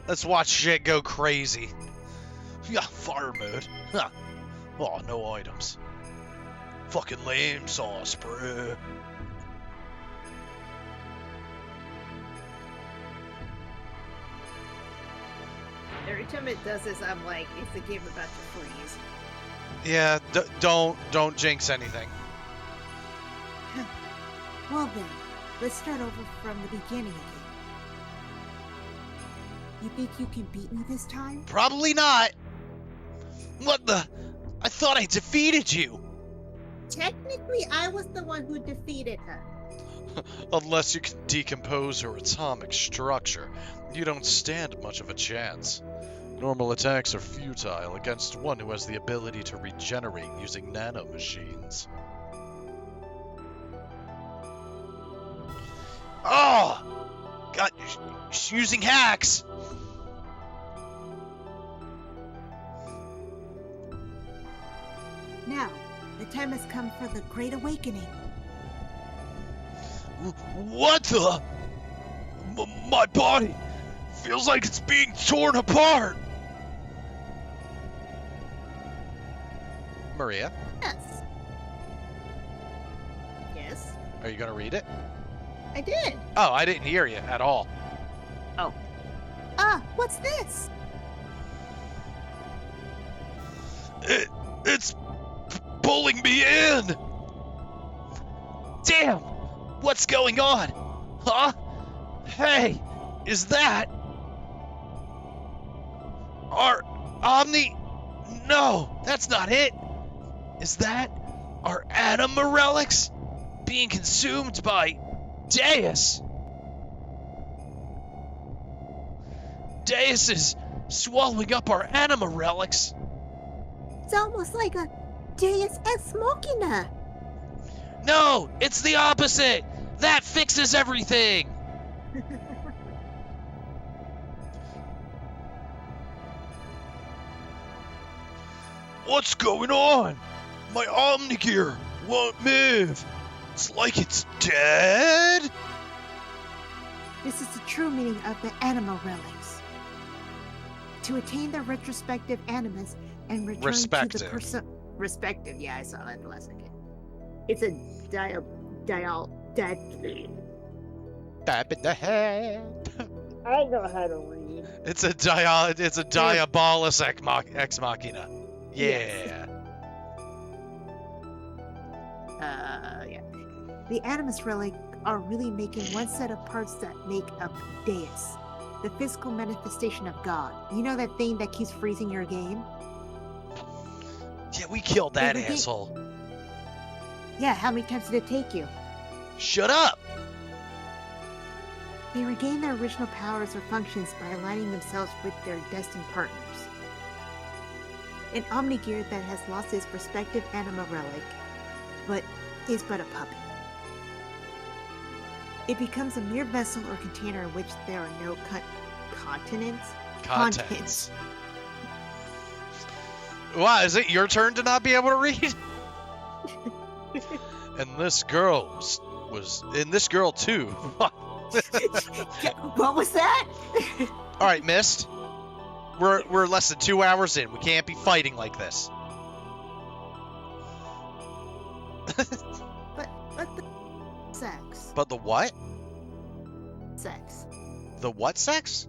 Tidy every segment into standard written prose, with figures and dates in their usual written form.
let's watch shit go crazy. Yeah, fire mode. Huh. Oh, no items. Fucking lame sauce, bro. Every time it does this, I'm like, is the game about to freeze? Yeah, don't jinx anything. Well then, let's start over from the beginning again. You think you can beat me this time? Probably not. What the? I thought I defeated you. Technically, I was the one who defeated her. Unless you can decompose her atomic structure, you don't stand much of a chance. Normal attacks are futile against one who has the ability to regenerate using nanomachines. Oh! God, she's using hacks! Now, the time has come for the Great Awakening. What the? My body feels like it's being torn apart! Maria, Yes. Yes, are you gonna read it? I did. Oh, I didn't hear you at all. What's this? It's pulling me in! Damn! What's going on? Huh? Hey, is that our Omni? No, that's not it. Is that our anima relics being consumed by Deus? Deus is swallowing up our anima relics. It's almost like a Deus Ex Machina. No, it's the opposite. That fixes everything. What's going on? My Omni Gear won't move. It's like it's dead. This is the true meaning of the anima relics. To attain the retrospective animus and return to the person. Respective, yeah, I saw that the last second. It's a Tap in the head. I know how to read. It's a diabolus ex machina. Yeah. Yeah. The animus relic are really making one set of parts that make up Deus, the physical manifestation of God. You know that thing that keeps freezing your game? Yeah, we killed that asshole. Yeah, how many times did it take you? Shut up! They regain their original powers or functions by aligning themselves with their destined partners. An Omnigear that has lost its respective anima relic, but is but a puppet. It becomes a mere vessel or container in which there are no contents. Wow, is it your turn to not be able to read? And this girl was and this girl too. What was that? All right, Mist. We're less than 2 hours in. We can't be fighting like this. But the sex. But the what? Sex. The what sex?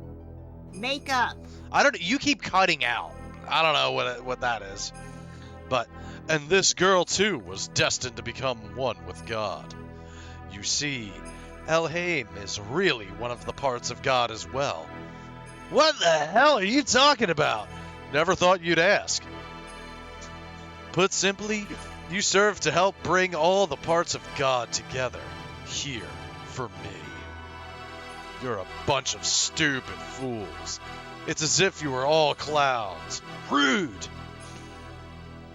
Makeup. I don't. You keep cutting out. I don't know what that is. But and this girl too was destined to become one with God. You see, Elhaim is really one of the parts of God as well. What the hell are you talking about? Never thought you'd ask. Put simply, you serve to help bring all the parts of God together here for me. You're a bunch of stupid fools. It's as if you were all clowns. Rude!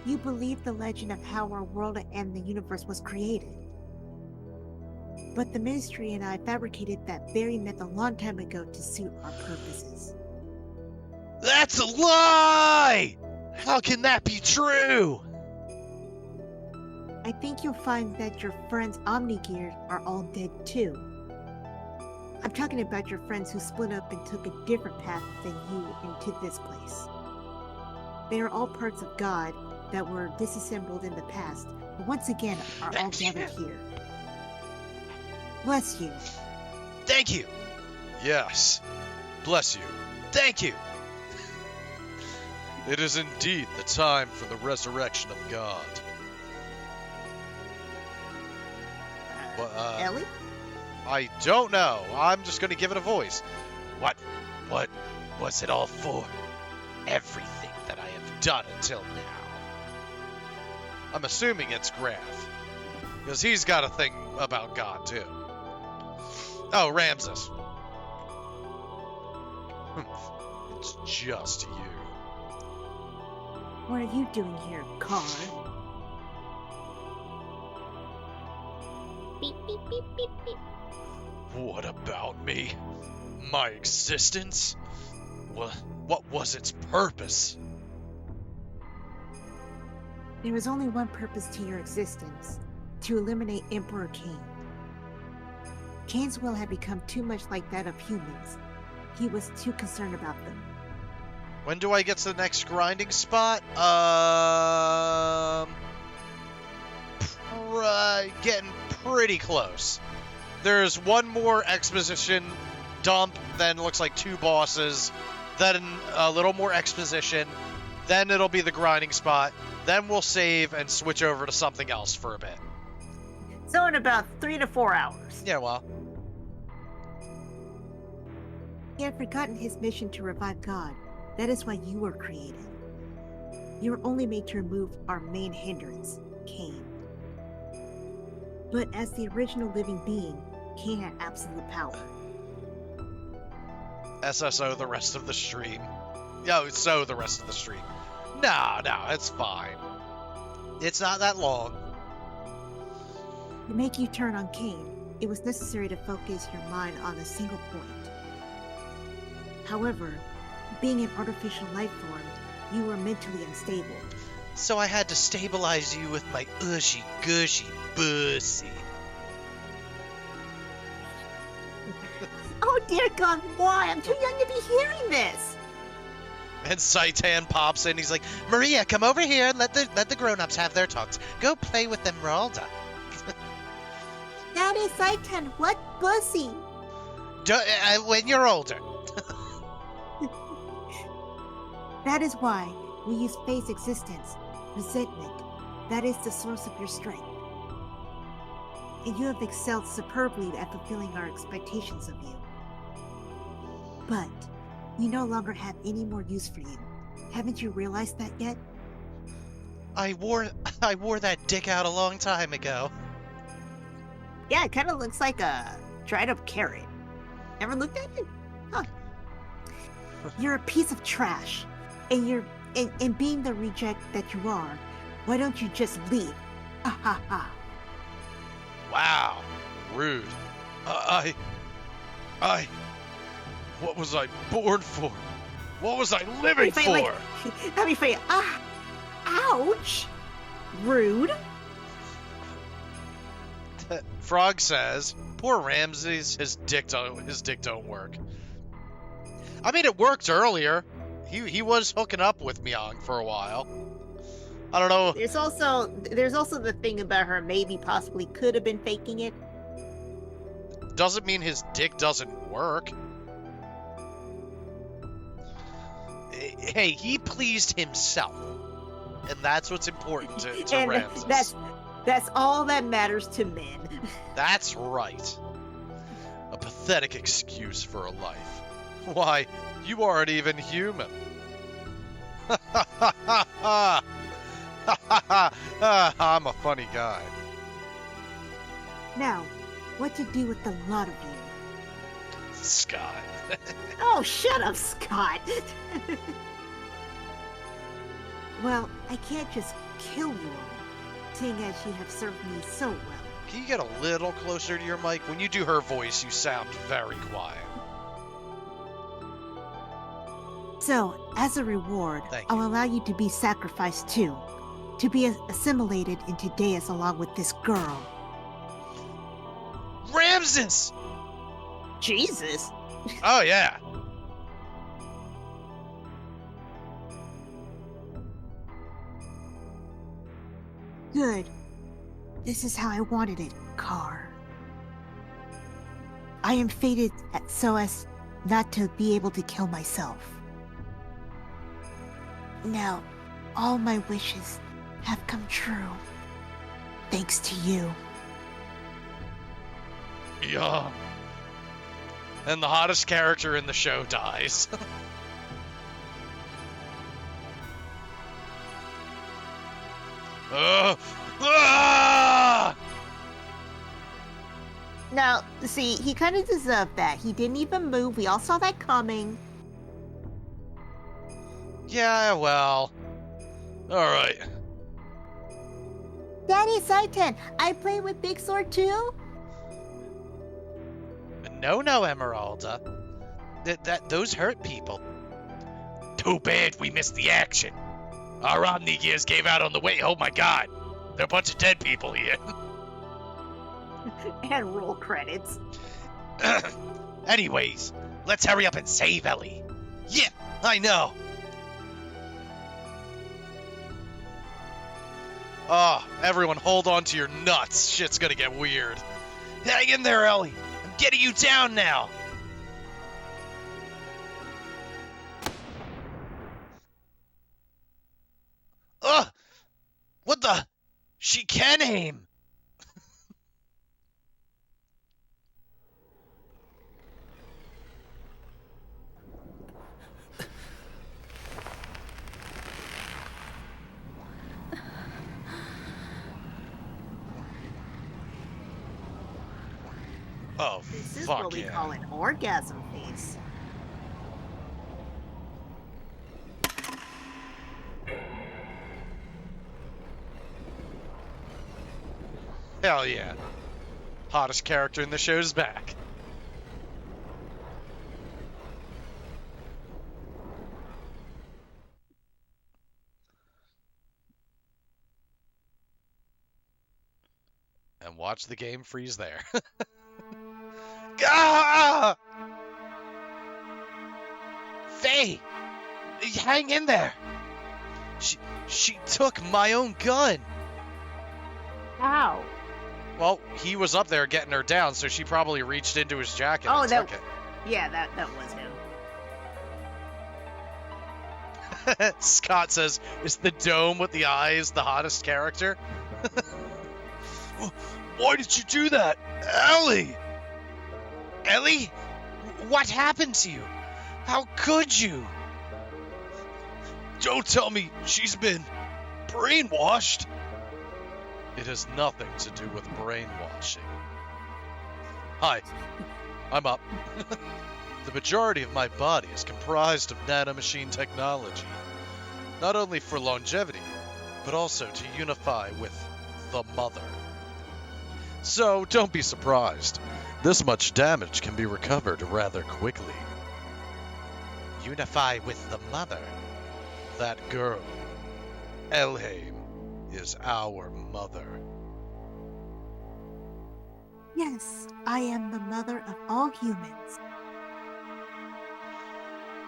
You believe the legend of how our world and the universe was created. But the Ministry and I fabricated that very myth a long time ago to suit our purposes. That's a lie! How can that be true? I think you'll find that your friends Omnigear are all dead too. I'm talking about your friends who split up and took a different path than you into this place. They are all parts of God that were disassembled in the past, but once again are all gathered here. Bless you. Thank you. Yes. Bless you. Thank you. It is indeed the time for the resurrection of God. Ellie? I don't know. I'm just going to give it a voice. What was it all for? Everything that I have done until now. I'm assuming it's Graf, because he's got a thing about God too. Oh, Ramses. It's just you. What are you doing here, Car? Beep, beep, beep, beep, beep. What about me? My existence? What was its purpose? There was only one purpose to your existence, to eliminate Emperor Cain. Cain's will had become too much like that of humans. He was too concerned about them. When do I get to the next grinding spot? Getting pretty close. There's one more exposition dump, then looks like 2 bosses, then a little more exposition, then it'll be the grinding spot, then we'll save and switch over to something else for a bit. So in about 3 to 4 hours. Yeah, well. He had forgotten his mission to revive God. That is why you were created. You were only made to remove our main hindrance, Cain. But as the original living being, Cain had absolute power. SSO the rest of the stream. Yo, so the rest of the stream. No, it's fine. It's not that long. To make you turn on Cain, it was necessary to focus your mind on a single point. However, being an artificial life form, you were mentally unstable. So I had to stabilize you with my gushy pussy. Oh dear God, why? I'm too young to be hearing this! And Saitan pops in, he's like, Maria, come over here and let the grown-ups have their talks. Go play with Emeralda. Daddy Saitan, what pussy? When you're older. That is why we use Faye's existence, resentment. That is the source of your strength. And you have excelled superbly at fulfilling our expectations of you. But we no longer have any more use for you. Haven't you realized that yet? I wore that dick out a long time ago. Yeah, it kind of looks like a dried up carrot. Ever looked at it? Huh. You're a piece of trash. And being the reject that you are, why don't you just leave? Ha ha ha. Wow. Rude. What was I born for? What was I living for? Let me feel. Ouch. Rude. Frog says, poor Ramses, his dick don't work. I mean, it worked earlier. He was hooking up with Myung for a while. I don't know. There's also the thing about her maybe possibly could have been faking it. Doesn't mean his dick doesn't work. Hey, he pleased himself. And that's what's important to and Ramses. That's all that matters to men. That's right. A pathetic excuse for a life. Why, you aren't even human. I'm a funny guy. Now, what to do with the lot of you? Scott. Oh, shut up, Scott. Well, I can't just kill you all, seeing as you have served me so well. Can you get a little closer to your mic? When you do her voice, you sound very quiet. So, as a reward, Thank you. I'll allow you to be sacrificed too, to be assimilated into Deus along with this girl. Ramses! Jesus. Oh, yeah. Good. This is how I wanted it, Car. I am fated so as not to be able to kill myself. Now, all my wishes have come true. Thanks to you. Yeah. And the hottest character in the show dies. Ah! Now, see, he kind of deserved that. He didn't even move. We all saw that coming. Yeah, well. Alright. Daddy Saitan, I play with Big Sword too? No, Emeralda. Those hurt people. Too bad we missed the action. Our Omni Gears gave out on the way. Oh my god. There are a bunch of dead people here. And roll credits. Anyways, let's hurry up and save Ellie. Yeah, I know. Oh, everyone hold on to your nuts. Shit's gonna get weird. Hang in there, Ellie. I'm getting you down now. Ugh! What the? She can aim! Oh, This is fuck what we yeah. call an orgasm face. Hell yeah. Hottest character in the show's back. And watch the game freeze there. Ah! Faye! Hang in there! She took my own gun! How? Well, he was up there getting her down, so she probably reached into his jacket and took it. Yeah, that was him. Scott says, is the dome with the eyes the hottest character? Why did you do that? Ellie! Ellie? What happened to you? How could you? Don't tell me she's been brainwashed. It has nothing to do with brainwashing. Hi, I'm up. The majority of my body is comprised of nanomachine technology, not only for longevity, but also to unify with the mother. So don't be surprised. This much damage can be recovered rather quickly. Unify with the mother. That girl, Elheim, is our mother. Yes, I am the mother of all humans.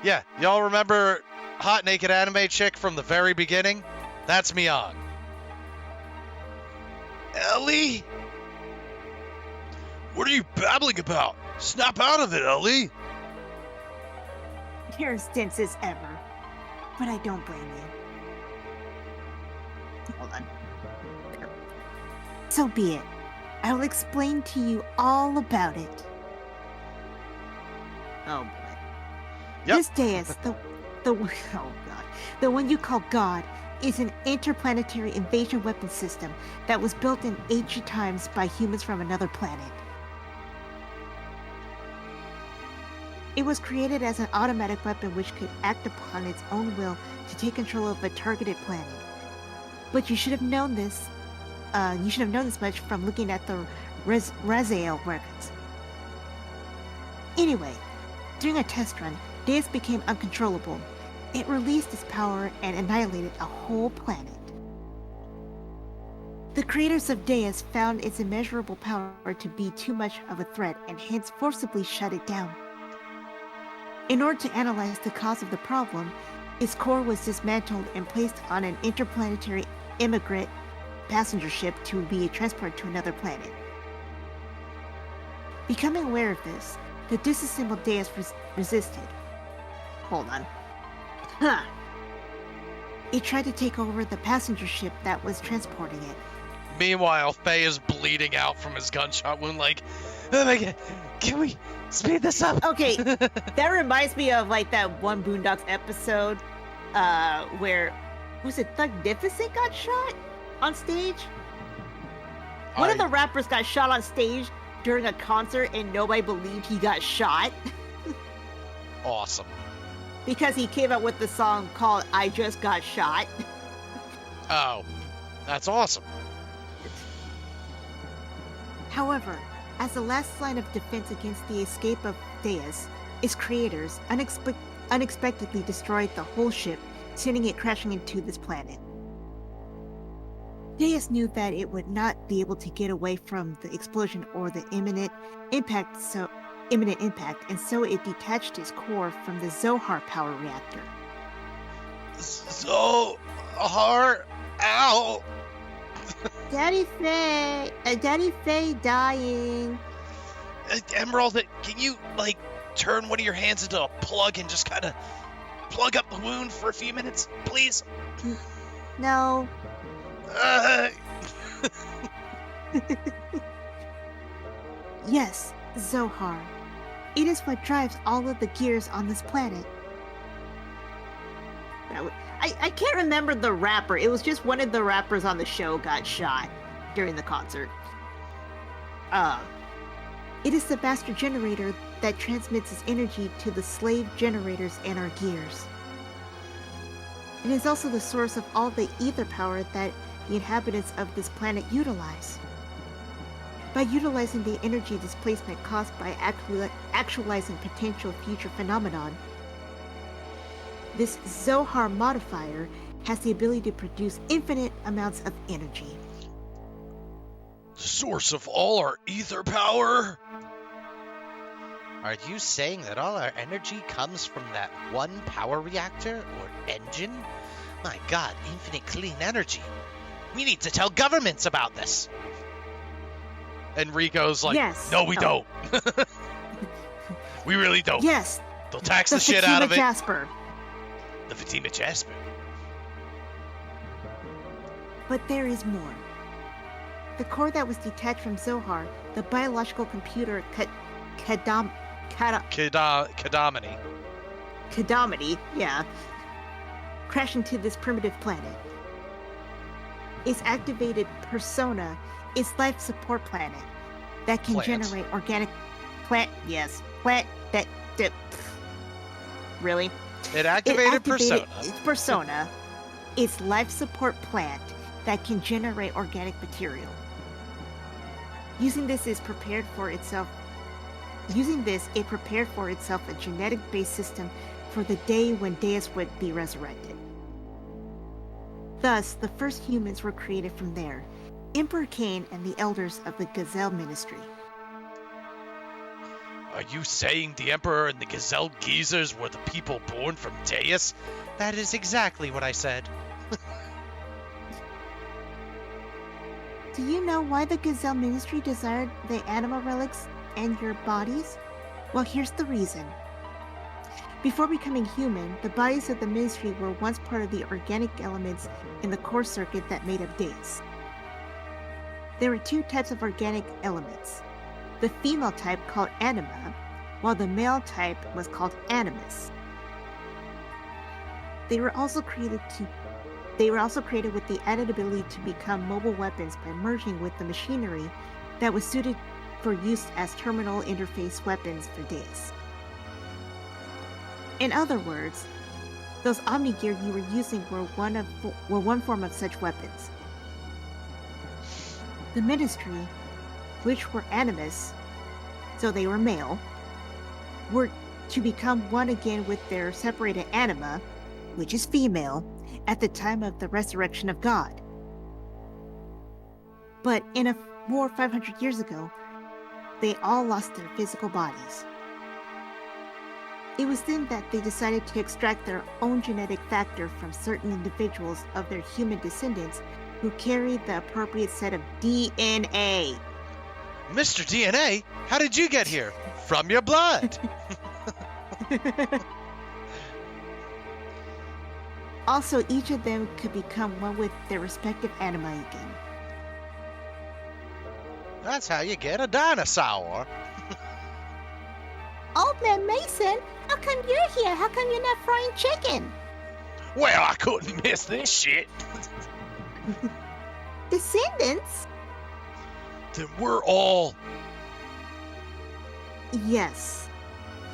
Yeah, y'all remember hot naked anime chick from the very beginning? That's Mion. Ellie? What are you babbling about? Snap out of it, Ellie! You're as dense as ever, but I don't blame you. Hold on. So be it. I will explain to you all about it. Oh boy. Yep. This Deus, oh god, the one you call God, is an interplanetary invasion weapon system that was built in ancient times by humans from another planet. It was created as an automatic weapon which could act upon its own will to take control of a targeted planet. But you should have known this. You should have known this much from looking at the Raziel records. Anyway, during a test run, Deus became uncontrollable. It released its power and annihilated a whole planet. The creators of Deus found its immeasurable power to be too much of a threat and hence forcibly shut it down. In order to analyze the cause of the problem, its core was dismantled and placed on an interplanetary immigrant passenger ship to be transported to another planet. Becoming aware of this, the disassembled Deus resisted. Hold on. Huh. It tried to take over the passenger ship that was transporting it. Meanwhile, Faye is bleeding out from his gunshot wound like, oh my god, can we speed this up? Okay, that reminds me of like that one Boondocks episode where, was it Thugnificent got shot on stage? One of the rappers got shot on stage during a concert and nobody believed he got shot. Awesome. Because he came out with the song called I Just Got Shot. Oh, that's awesome. However, as the last line of defense against the escape of Deus, its creators unexpectedly destroyed the whole ship, sending it crashing into this planet. Deus knew that it would not be able to get away from the explosion or the imminent impact, and so it detached its core from the Zohar power reactor. Zohar? Ow! Daddy Faye dying. Emerald, can you, like, turn one of your hands into a plug and just kind of plug up the wound for a few minutes, please? No. Yes, Zohar. It is what drives all of the gears on this planet. I can't remember the rapper. It was just one of the rappers on the show got shot during the concert. It is the master generator that transmits its energy to the slave generators and our gears. It is also the source of all the ether power that the inhabitants of this planet utilize. By utilizing the energy displacement caused by actualizing potential future phenomenon, this Zohar modifier has the ability to produce infinite amounts of energy. The source of all our ether power? Are you saying that all our energy comes from that one power reactor or engine? My god, infinite clean energy. We need to tell governments about this. And Rico's like, yes. No, we don't. We really don't. Yes. They'll tax the shit out of it. Jasper. The Fatima Jasper. But there is more. The core that was detached from Zohar, the biological computer Kadomini, yeah. crashed into this primitive planet. Its activated persona is life support planet that can generate organic plant. Really? It activated persona. Its persona is life support plant that can generate organic material. Using this, it prepared for itself a genetic-based system for the day when Deus would be resurrected. Thus, the first humans were created from there, Emperor Cain and the elders of the Gazelle Ministry. Are you saying the Emperor and the Gazelle Geezers were the people born from Deus? That is exactly what I said. Do you know why the Gazelle Ministry desired the animal relics and your bodies? Well, here's the reason. Before becoming human, the bodies of the Ministry were once part of the organic elements in the core circuit that made up Deus. There were two types of organic elements. The female type called anima, while the male type was called animus. They were also created with the added ability to become mobile weapons by merging with the machinery that was suited for use as terminal interface weapons for Deus. In other words, those Omni-Gear you were using were one form of such weapons. The Ministry, which were animus, so they were male, were to become one again with their separated anima, which is female, at the time of the resurrection of God. But in a war 500 years ago, they all lost their physical bodies. It was then that they decided to extract their own genetic factor from certain individuals of their human descendants who carried the appropriate set of DNA. Mr. DNA, how did you get here? From your blood. Also, each of them could become one with their respective anima again. That's how you get a dinosaur. Old Man Mason, how come you're here? How come you're not frying chicken? Well, I couldn't miss this shit. Descendants? Then we're all... Yes.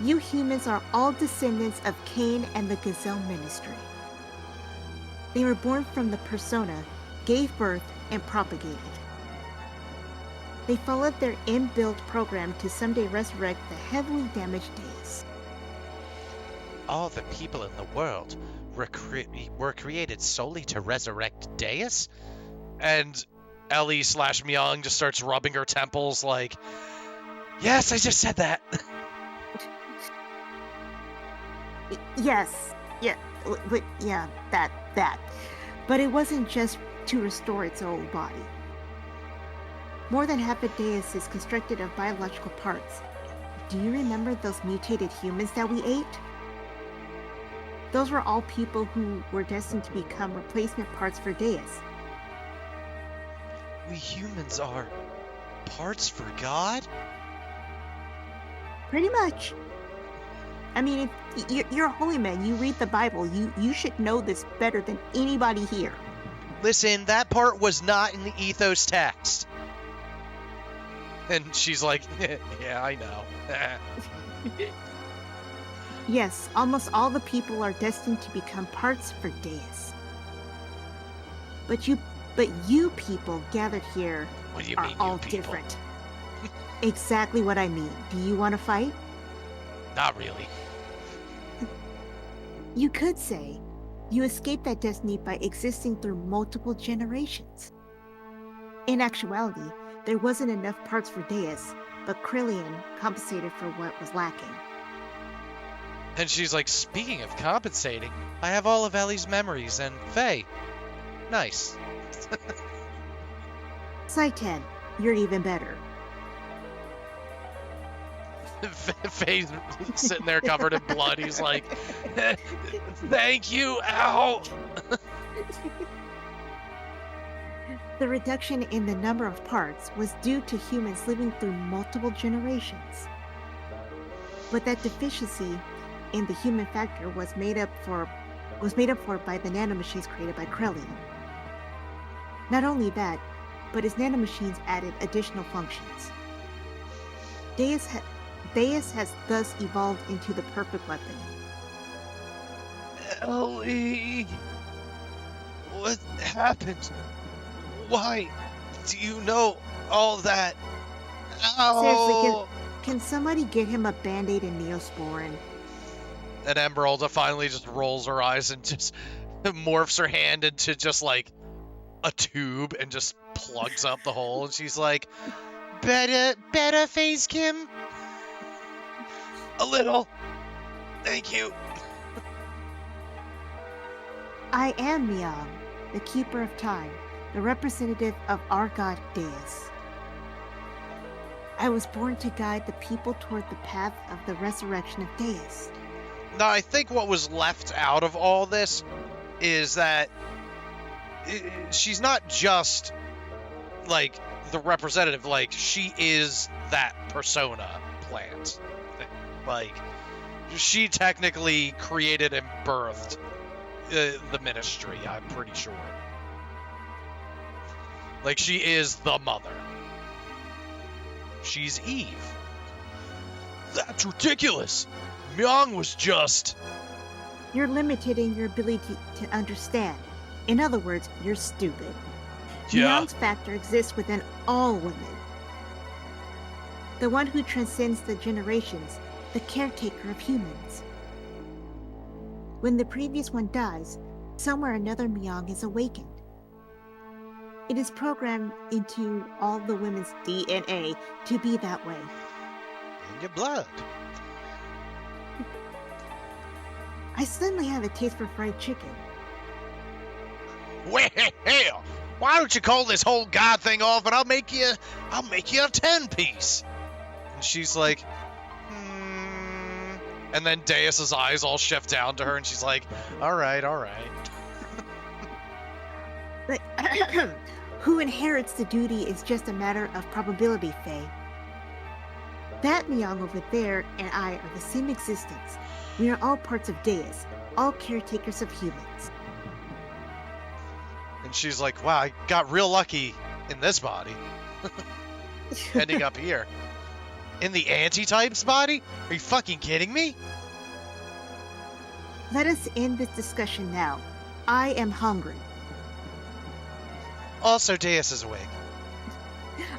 You humans are all descendants of Cain and the Gazelle Ministry. They were born from the persona, gave birth, and propagated. They followed their inbuilt program to someday resurrect the heavily damaged Deus. All the people in the world were created solely to resurrect Deus? And Ellie/Myung just starts rubbing her temples like, yes, I just said that. Yes. Yeah. Yeah, that. But it wasn't just to restore its old body. More than half of Deus is constructed of biological parts. Do you remember those mutated humans that we ate? Those were all people who were destined to become replacement parts for Deus. We humans are parts for God? Pretty much. I mean, if you're a holy man, you read the Bible, you should know this better than anybody here. Listen, that part was not in the ethos text. And she's like, yeah, I know. Yes, almost all the people are destined to become parts for Deus. But you people gathered here What do you are mean, all you people? different. Exactly what I mean. Do you want to fight? Not really. You could say you escaped that destiny by existing through multiple generations. In actuality, there wasn't enough parts for Deus, but Krillian compensated for what was lacking. And she's like, speaking of compensating, I have all of Ellie's memories, and Faye. Nice. Saiten, you're even better. Faye's sitting there covered in blood. He's like, thank you, ow! The reduction in the number of parts was due to humans living through multiple generations. But that deficiency in the human factor was made up for by the nanomachines created by Krellian. Not only that, but his nanomachines added additional functions. Deus has thus evolved into the perfect weapon. Ellie, what happened? Why do you know all that? Ow! Seriously, can somebody get him a Band-Aid and Neosporin? And Emeralda finally just rolls her eyes and just morphs her hand into just like a tube and just plugs up the hole. And she's like, better face, Kim? A little. Thank you. I am Myung, the Keeper of Time, the representative of our god Deus. I was born to guide the people toward the path of the resurrection of Deus. Now, I think what was left out of all this is that she's not just, like, the representative. Like, she is that persona plant. Like, she technically created and birthed the ministry, I'm pretty sure. Like, she is the mother. She's Eve. That's ridiculous. Myung was just... You're limited in your ability to understand. In other words, you're stupid. Yeah. Myung's factor exists within all women. The one who transcends the generations, the caretaker of humans. When the previous one dies, somewhere another Myung is awakened. It is programmed into all the women's DNA to be that way. In your blood. I suddenly have a taste for fried chicken. Well, hell, why don't you call this whole god thing off and I'll make you a 10-piece. And she's like, And then Deus's eyes all shift down to her, and she's like, all right. But who inherits the duty is just a matter of probability, Faye. That Myung over there and I are the same existence. We are all parts of Deus, all caretakers of humans. And she's like, wow, I got real lucky in this body. Ending up here. In the anti-type's body? Are you fucking kidding me? Let us end this discussion now. I am hungry. Also, Deus is awake.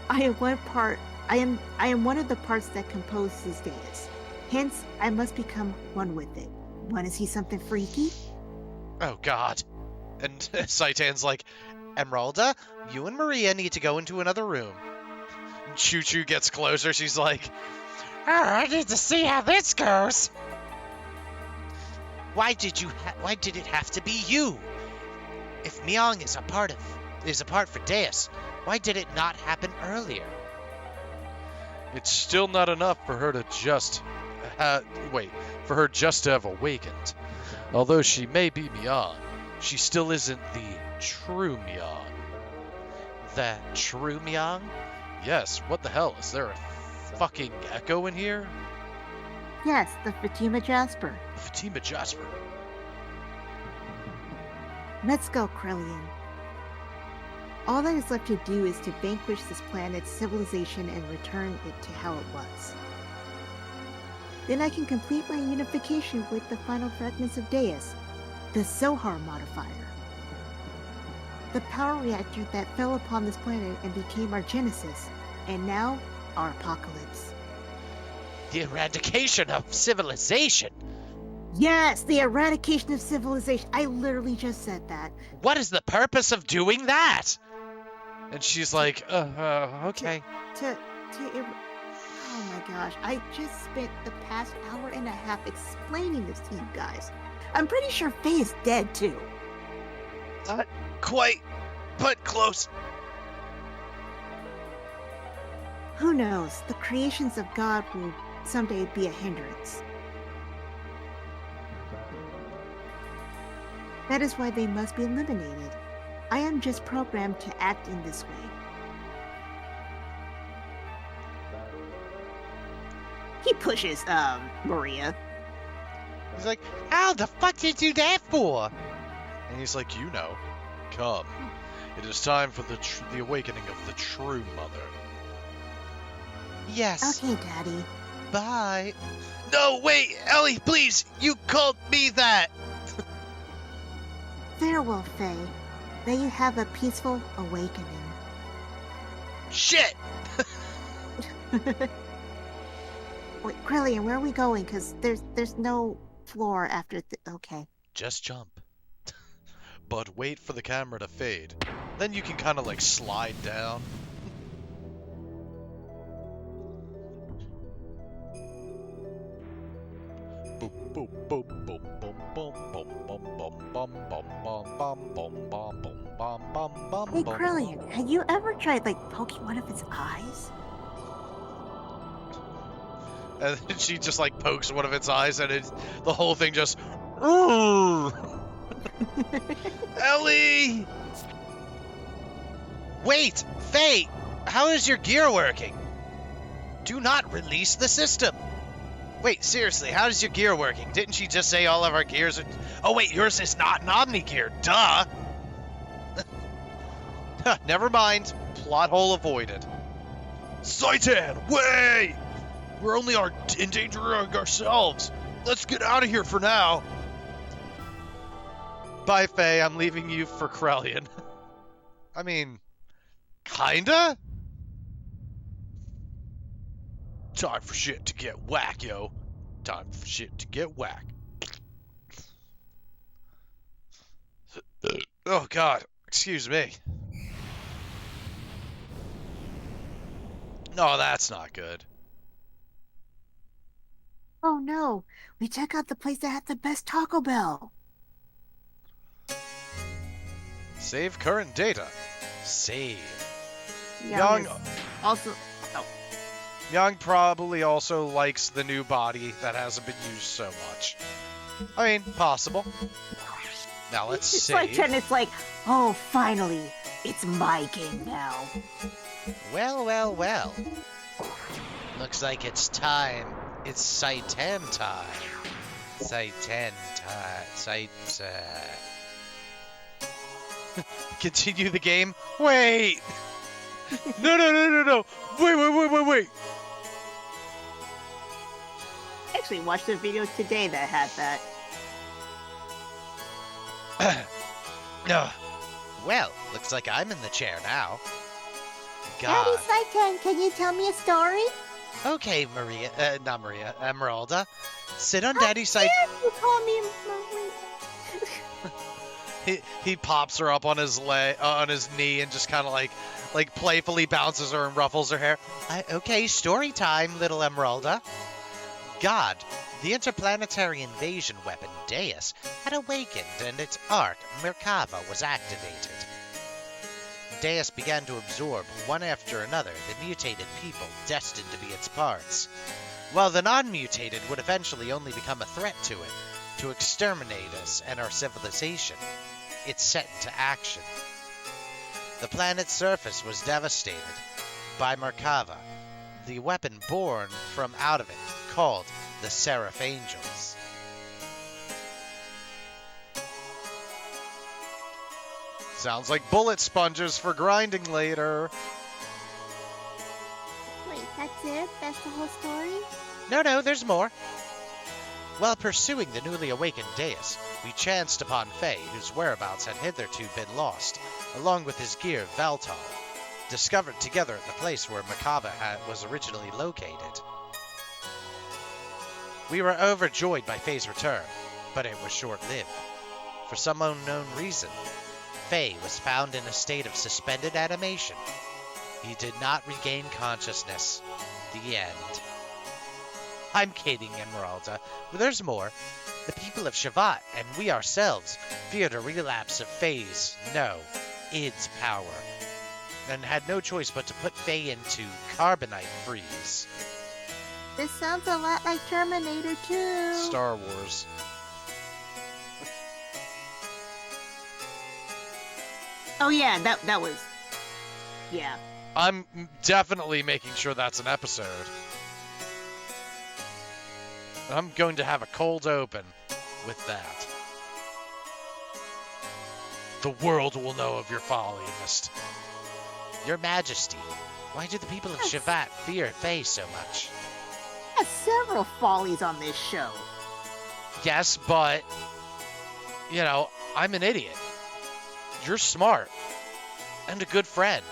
I am one of the parts that composes Deus. Hence, I must become one with it. Want to see something freaky? Oh, God. And Saitan's like, Emeralda, you and Maria need to go into another room. And Choo Choo gets closer. She's like, I need to see how this goes. Why did it have to be you? If Myung is a part for Deus, why did it not happen earlier? It's still not enough for her to just to have awakened. Although she may be Myung, she still isn't the true Myung. The true Myung? Yes, what the hell? Is there a fucking echo in here? Yes, the Fatima Jasper. Fatima Jasper. Let's go, Krellian. All that is left to do is to vanquish this planet's civilization and return it to how it was. Then I can complete my unification with the final fragments of Deus, the Zohar modifier. The power reactor that fell upon this planet and became our genesis, and now our apocalypse. The eradication of civilization? Yes, the eradication of civilization. I literally just said that. What is the purpose of doing that? And she's like, okay. Oh my gosh, I just spent the past hour and a half explaining this to you guys. I'm pretty sure Faye is dead too. Not quite, but close. Who knows? The creations of God will someday be a hindrance. That is why they must be eliminated. I am just programmed to act in this way. He pushes, Maria. He's like, how the fuck did you do that for? And he's like, you know, come. It is time for the awakening of the true mother. Yes. Okay, Daddy. Bye. No, wait, Ellie, please. You called me that. Farewell, Faye. May you have a peaceful awakening. Shit! Wait, Krellian, where are we going? Because there's no floor after okay. Just jump. But wait for the camera to fade. Then you can kind of like slide down. Boop, boop, boop, boop, boom, boom, boom, boom, boom, boom, boom, boom, boom, boom, boom, boom, boom, boom, boom. Hey, Krellian, have you ever tried, like, poking one of its eyes? And then she just, like, pokes one of its eyes, and the whole thing just... Ellie! Wait, Faye! How is your gear working? Do not release the system. Wait, seriously, how is your gear working? Didn't she just say all of our gears are... Oh, wait, yours is not an Omni gear. Duh! Never mind. Plot hole avoided. Saitan, wait! We're only endangering ourselves. Let's get out of here for now. Bye, Faye. I'm leaving you for Krellian. I mean, kinda? Time for shit to get whack, yo. Time for shit to get whack. Oh, God. Excuse me. No, that's not good. Oh no, we check out the place that had the best Taco Bell. Save current data. Save. Young also. Oh. Young probably also likes the new body that hasn't been used so much. I mean, possible. Now let's It's save. like, and it's like, oh, finally, it's my game now. Well, well, well. Looks like it's time. It's Saitan time. Saitan time. Continue the game. Wait. No. Wait. I actually watched a video today that had that. No. Well, looks like I'm in the chair now. Daddy God. Saitan, can you tell me a story? Okay, not Maria, Emeralda. Sit on Daddy's side. You call me Marie. He pops her up on his on his knee, and just kind of like playfully bounces her and ruffles her hair. Okay, story time, little Emeralda. God, the interplanetary invasion weapon Deus had awakened, and its arc, Merkava, was activated. Deus began to absorb, one after another, the mutated people destined to be its parts, while the non-mutated would eventually only become a threat to it, to exterminate us and our civilization. It set into action. The planet's surface was devastated by Merkava, the weapon born from out of it, called the Seraph Angels. Sounds like bullet sponges for grinding later. Wait, that's it? That's the whole story? No, there's more. While pursuing the newly awakened Deus, we chanced upon Faye, whose whereabouts had hitherto been lost, along with his gear Valtal, discovered together at the place where Merkava was originally located. We were overjoyed by Faye's return, but it was short-lived. For some unknown reason, Faye was found in a state of suspended animation. He did not regain consciousness. The end. I'm kidding, Emeralda, but there's more. The people of Shavat and we ourselves feared a relapse of Faye's, id's power, and had no choice but to put Faye into carbonite freeze. This sounds a lot like Terminator 2. Star Wars. Oh yeah, that was. Yeah. I'm definitely making sure that's an episode. I'm going to have a cold open with that. The world will know of your folly, Mist. Your Majesty, why do the people of Shavat fear Faye so much? There's several follies on this show. Yes, but, I'm an idiot. You're smart. And a good friend.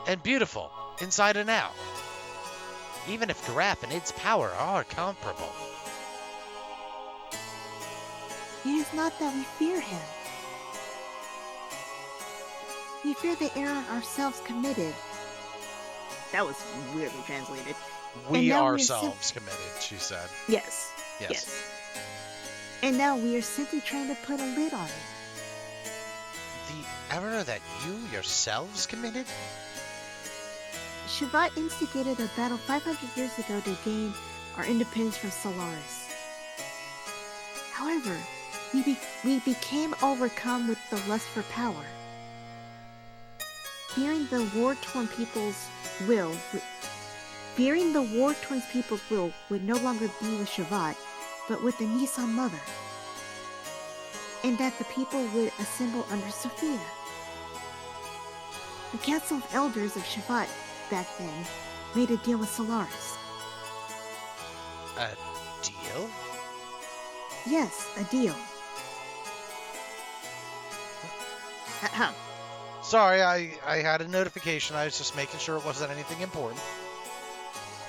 And beautiful, inside and out. Even if Garap and id's power are comparable. It is not that we fear him. We fear the error ourselves committed. That was weirdly translated. We ourselves committed, she said. Yes. And now we are simply trying to put a lid on it. The error that you yourselves committed? Shavat instigated a battle 500 years ago to gain our independence from Solaris. However, we became overcome with the lust for power. Fearing the war-torn people's will would no longer be with Shavat, but with the Nissan Mother. And that the people would assemble under Sophia. The Council of Elders of Shavat back then made a deal with Solaris. A deal? Yes, a deal. Sorry, I had a notification. I was just making sure it wasn't anything important.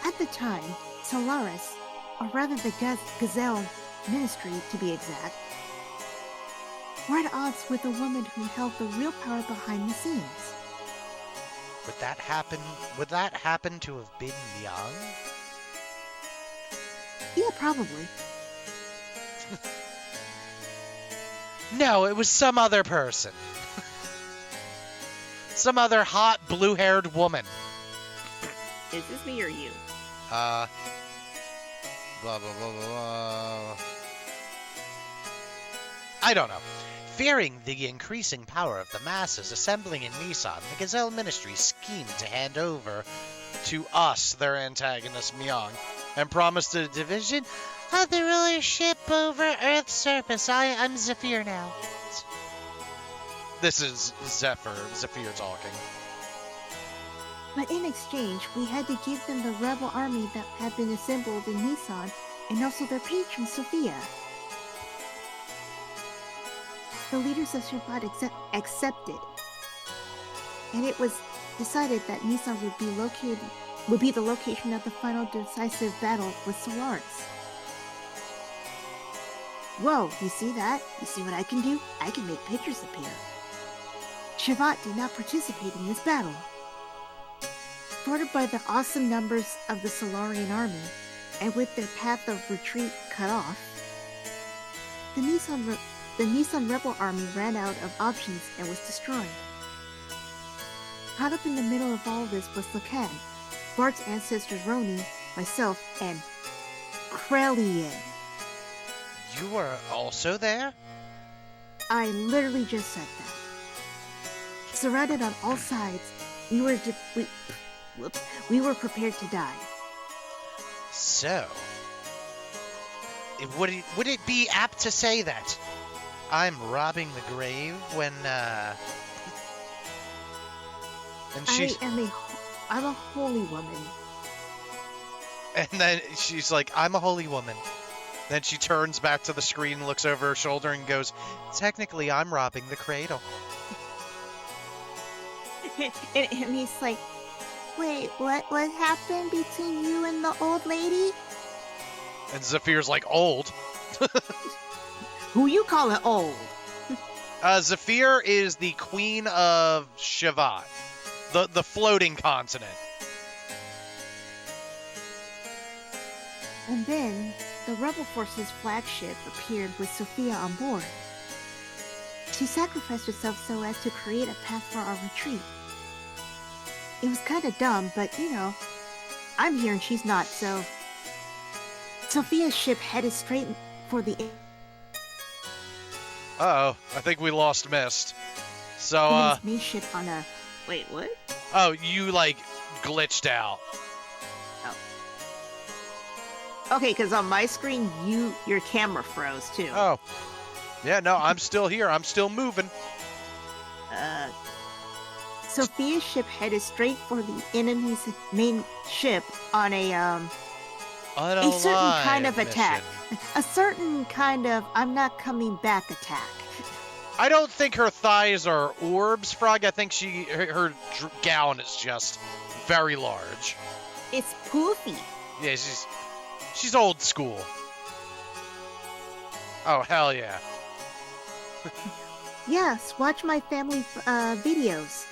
At the time, Solaris, or rather the Gazelle Ministry to be exact, were at odds with a woman who held the real power behind the scenes. Would that happen to have been Myung? Yeah, probably. No, it was some other person. Some other hot blue-haired woman. Is this me or you? Blah, blah, blah, blah, blah. I don't know. Fearing the increasing power of the masses assembling in Nissan, the Gazelle Ministry schemed to hand over to us their antagonist, Myung, and promised a division of the rulership over Earth's surface. I'm Zephyr now. This is Zephyr talking. But in exchange, we had to give them the rebel army that had been assembled in Nissan, and also their patron, Sophia. The leaders of Shabbat accepted, and it was decided that Nissan would be the location of the final decisive battle with Solaris. Whoa, you see that? You see what I can do? I can make pictures appear. Shabbat did not participate in this battle. Thwarted by the awesome numbers of the Solarian army, and with their path of retreat cut off, the Nissan rebel army ran out of options and was destroyed. Caught up in the middle of all this was Lacan, Bart's ancestors Roni, myself, and Krelian. You were also there? I literally just said that. Surrounded on all sides, we were prepared to die. So, would it be apt to say that I'm robbing the grave when and she's I'm a holy woman. And then she's like, I'm a holy woman. Then she turns back to the screen, looks over her shoulder, and goes, technically, I'm robbing the cradle. and he's like, wait, what happened between you and the old lady? And Zephyr's like, old? Who you calling old? Zephyr is the queen of Shavat, the floating continent. And then, the Rebel Force's flagship appeared with Sophia on board. She sacrificed herself so as to create a path for our retreat. It was kind of dumb, but you know, I'm here and she's not, so... Sophia's ship headed straight for the... Uh-oh, I think we lost Mist. So, main ship on a... Wait, what? Oh, you, like, glitched out. Okay, because on my screen, your camera froze, too. Oh. Yeah, no, I'm still here. I'm still moving. Sophia's ship headed straight for the enemy's main ship on a certain kind of attack. A certain kind of I'm not coming back attack. I don't think her thighs are orbs, Frog. I think her gown is just very large. It's poofy. Yeah, she's old school. Oh, hell yeah. Yes, watch my family videos.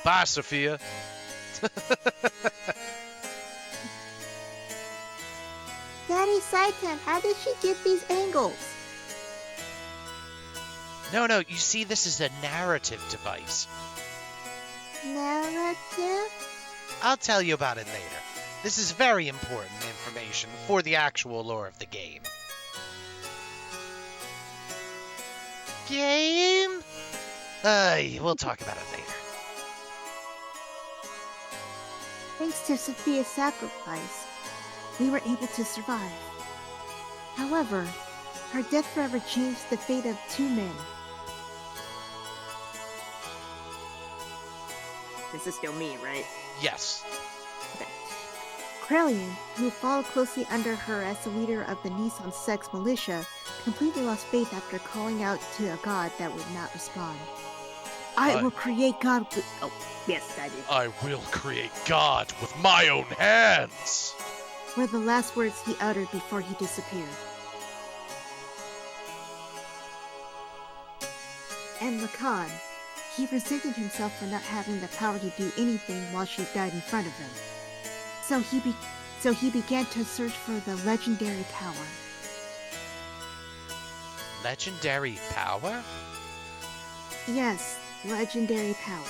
Bye, Sophia. Daddy Saitan, how did she get these angles? No, you see, this is a narrative device. Narrative? I'll tell you about it later. This is very important information for the actual lore of the game. Game? We'll talk about it later. Thanks to Sophia's sacrifice, we were able to survive. However, her death forever changed the fate of 2 men. This is still me, right? Yes. Krelian, who followed closely under her as the leader of the Nissan Sex militia, completely lost faith after calling out to a god that would not respond. I will create God with... Oh, yes, I did. I will create God with my own hands! Were the last words he uttered before he disappeared. And Lacan, He resented himself for not having the power to do anything while she died in front of him. So he began to search for the legendary power. Legendary power? Yes, legendary power.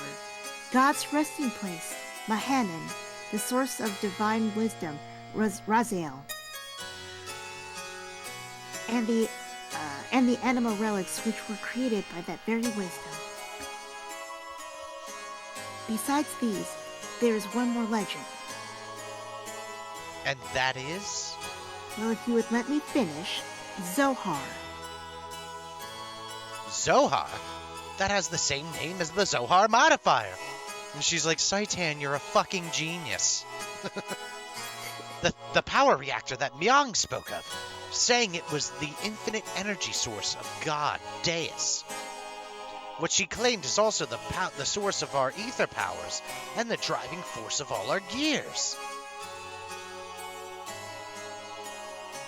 God's resting place, Mahanan, the source of divine wisdom, Raziel. And the animal relics which were created by that very wisdom. Besides these, there is one more legend. And that is? Well, if you would let me finish, Zohar. Zohar? That has the same name as the Zohar modifier. And she's like, Saitan, you're a fucking genius. the power reactor that Myong spoke of, saying it was the infinite energy source of God, Deus. What she claimed is also the source of our ether powers and the driving force of all our gears.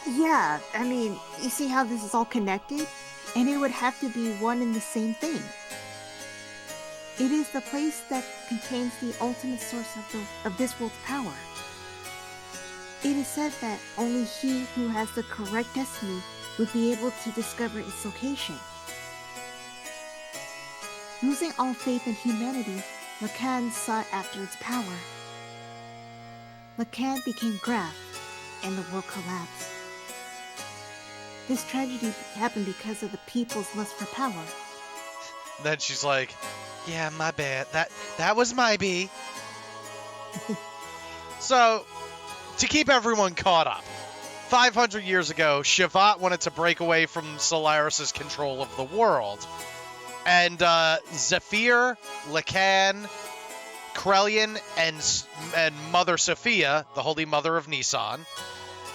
Yeah, I mean, you see how this is all connected? And it would have to be one and the same thing. It is the place that contains the ultimate source of this world's power. It is said that only he who has the correct destiny would be able to discover its location. Losing all faith in humanity, Lacan sought after its power. Lacan became Graf, and the world collapsed. This tragedy happened because of the people's lust for power. Then she's like, yeah, my bad. That was my B. So, to keep everyone caught up, 500 years ago, Shavat wanted to break away from Solaris' control of the world. And Zephyr, Lacan, Krelian, and Mother Sophia, the Holy Mother of Nissan,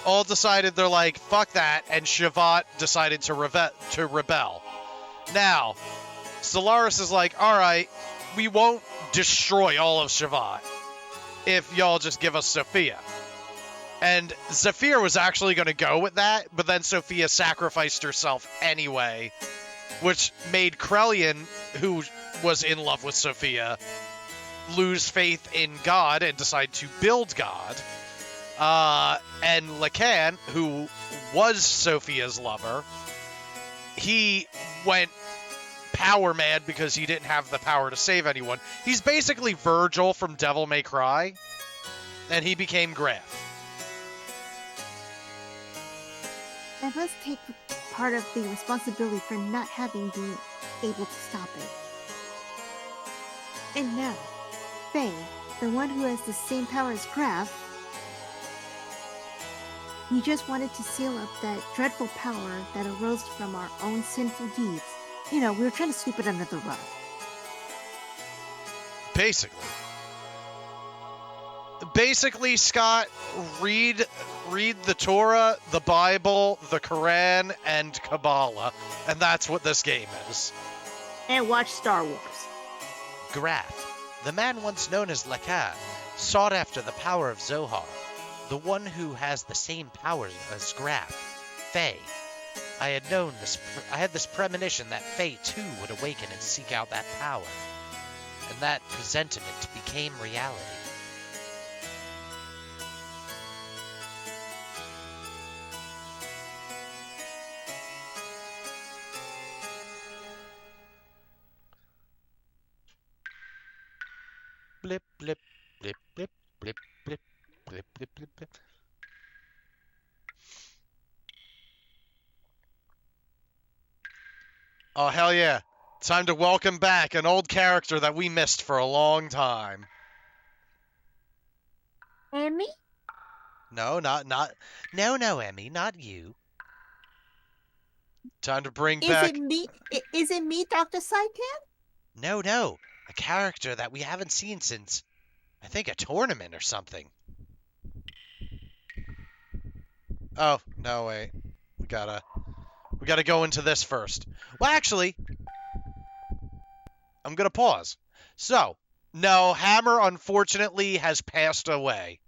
all decided they're like, fuck that, and Shavat decided to rebel. Now, Solaris is like, alright, we won't destroy all of Shavat if y'all just give us Sophia. And Zephyr was actually going to go with that, but then Sophia sacrificed herself anyway, which made Krelian, who was in love with Sophia, lose faith in God and decide to build God. And Lacan, who was Sophia's lover, he went power mad because he didn't have the power to save anyone. He's basically Virgil from Devil May Cry, and he became Graf. I must take part of the responsibility for not having been able to stop it. And now, Faye, the one who has the same power as Graf, we just wanted to seal up that dreadful power that arose from our own sinful deeds. You know, we were trying to sweep it under the rug. Basically, Scott, read the Torah, the Bible, the Quran, and Kabbalah, and that's what this game is. And watch Star Wars. Graf, the man once known as Lacan, sought after the power of Zohar, the one who has the same powers as Graf, Faye. I had this premonition that Faye too would awaken and seek out that power, and that presentiment became reality. Blip, blip, blip, blip, blip, blip, blip, blip, blip, blip. Oh, hell yeah. Time to welcome back an old character that we missed for a long time. Emmy? No, Emmy, not you. Time to bring back... Is it me, Dr. Saitan? No. A character that we haven't seen since, I think, a tournament or something. Oh, no, wait. We gotta go into this first. Well, actually, I'm gonna pause. So, no, Hammer unfortunately has passed away.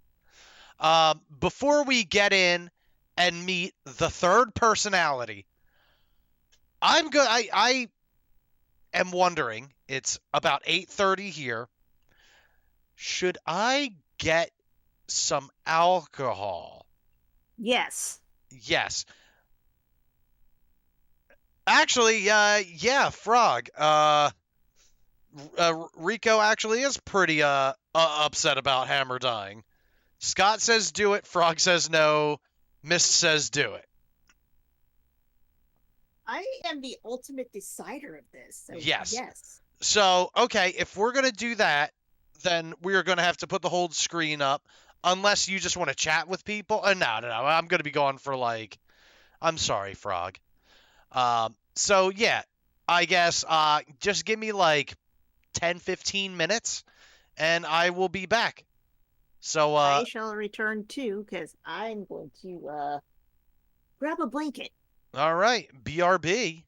Before we get in and meet the third personality, I am wondering, it's about 8:30 here. Should I get some alcohol? Yes. Yes. Actually, yeah, Frog. Rico actually is pretty upset about Hammer dying. Scott says do it. Frog says no. Mist says do it. I am the ultimate decider of this. So Yes. Yes. So, okay, if we're going to do that, then we are going to have to put the whole screen up. Unless you just want to chat with people. No. I'm going to be going for like... I'm sorry, Frog. So, yeah. I guess just give me like 10, 15 minutes, and I will be back. So, I shall return too, because I'm going to grab a blanket. All right. BRB.